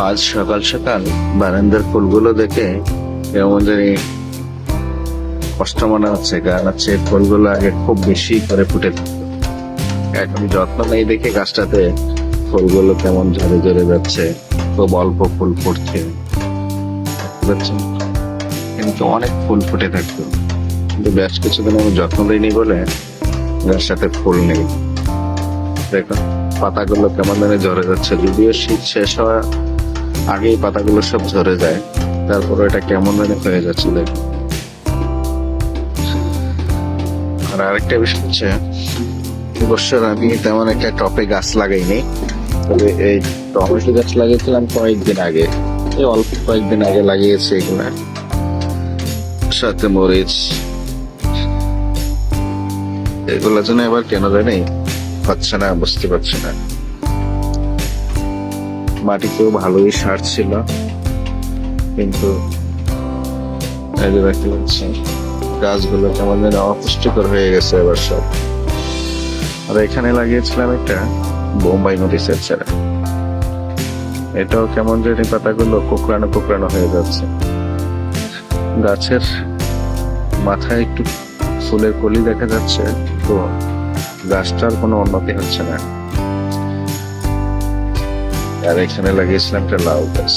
আজ সকাল সকাল বারান্দার ফুলগুলো দেখে কেমন জানি কষ্ট মনে হচ্ছে, কারণ হচ্ছে ফুলগুলো আগে খুব বেশি করে ফুটে থাকতো। এখন যত্ন নেই দেখে গাছটাতে ফুলগুলো কেমন ঝরে ঝরে যাচ্ছে, খুব অল্প ফুল ফুটছে। বুঝছেন? কিন্তু অনেক ফুল ফুটে থাকতো, কিন্তু বেশ কিছুদিন আমি যত্ন দিইনি বলে গাছটাতে ফুল নেই। দেখুন পাতাগুলো কেমন জানি ঝরে যাচ্ছে, যদিও শীত শেষ হওয়া আগেই পাতাগুলো সব ঝরে যায়, তারপরে এটা কেমন জানি হয়ে যাচ্ছে। দেখুন, আর আরেকটা বিষয় হচ্ছে, এবছর আমি তেমন একটা টপে গাছ লাগাইনি, তবে এই টমেটো গাছ লাগিয়েছিলাম কয়েকদিন আগে, এই অল্প কয়েকদিন আগে লাগিয়েছি এগুলা, সাথে মরিচ। এগুলোর জন্য এবার কেন জানি হচ্ছে না, বুঝতে পারছি না। মাটিতেও ভালোই সার ছিল, কিন্তু এই যে দেখতে পাচ্ছি গাছগুলো কেমন যেন অপুষ্টিকর হয়ে গেছে এবার সব। আর এখানে লাগিয়েছিলাম একটা বোম্বাই মরিচের চারা, এটাও কেমন জানি পাতাগুলো কোঁকড়ানো কোঁকড়ানো হয়ে যাচ্ছে। গাছের মাথায় একটু ফুলের কলি দেখা যাচ্ছে, তো গাছটার কোনো উন্নতি হচ্ছে না। আর এখানে লাগিয়েছিলাম একটা লাউ গাছ,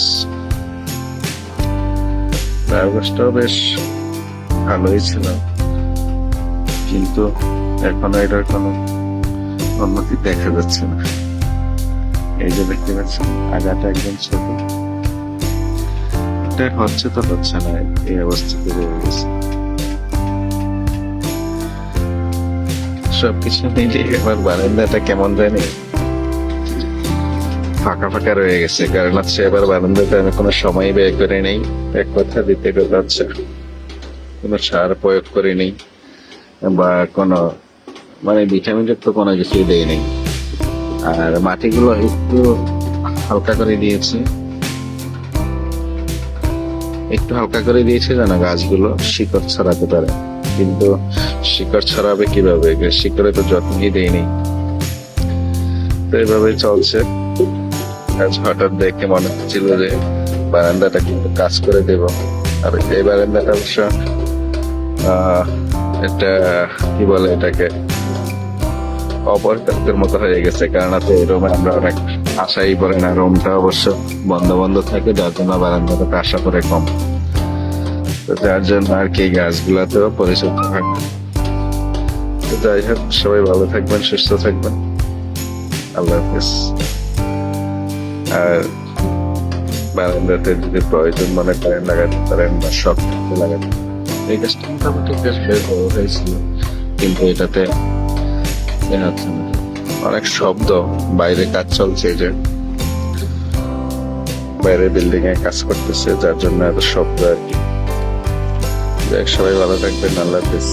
লাউ গাছটাও বেশ ভালোই ছিল, কিন্তু এখনো এটার কোনো উন্নতি দেখা যাচ্ছে না। এই যে দেখতে পাচ্ছেন আগাটা একদম ছোট, এটা হচ্ছে তো হচ্ছে না, এই অবস্থাতে রয়ে গেছে। সবকিছু মিলিয়ে এবার বারান্দাটা কেমন জানি ফাঁকা ফাঁকা রয়ে গেছে, কারণ হচ্ছে এবার বারান্দাতে আমি কোনো সময় ব্যয় করে নেই। এক কথা দিতে হচ্ছে, কোনো সার প্রয়োগ করে নেই বা কোনো ভিটামিন যুক্ত কোনো কিছুই দেয় নেই। আর মাটিগুলো একটু হালকা করে দিয়েছি, যেন গাছগুলো শিকড় ছড়াতে পারে, কিন্তু শিকড় ছড়াবে কিভাবে? শিকড়ে তো যত্নই দেয়নি, তো এইভাবেই চলছে। আজ হঠাৎ দেখে মনে হচ্ছিল যে বারান্দাটা কিন্তু কাজ করে দেব। আর এই বারান্দাটা অবশ্য একটা কি বলে এটাকে, অপরিত্যক্তের মতো হয়ে গেছে, কারণ এই রুমে আমরা অনেক আশাই পড়ে না, রুমটা অবশ্য বন্ধ বন্ধ থাকে, যার জন্য বারান্দাটাতে আশা করে কম, তো যার জন্য আর কি গাছগুলাতেও পরিচর্যা হয় না। তো যাই হোক, সবাই ভালো থাকবেন, সুস্থ থাকবেন, আল্লাহ হাফিজ। আর বারান্দাতে যদি প্রয়োজন মনে করেন লাগাতে পারেন, বা সব লাগাতে পারেন। এই গাছটা মোটামুটি বেশ বড় হয়েছিল, কিন্তু এটাতে অনেক শব্দ, বাইরে কাজ চলছে, যে বাইরে বিল্ডিং এ কাজ করতেছে, যার জন্য এত শব্দ আর কি। সবাই ভালো থাকবেন, আল্লাহ হাফিজ।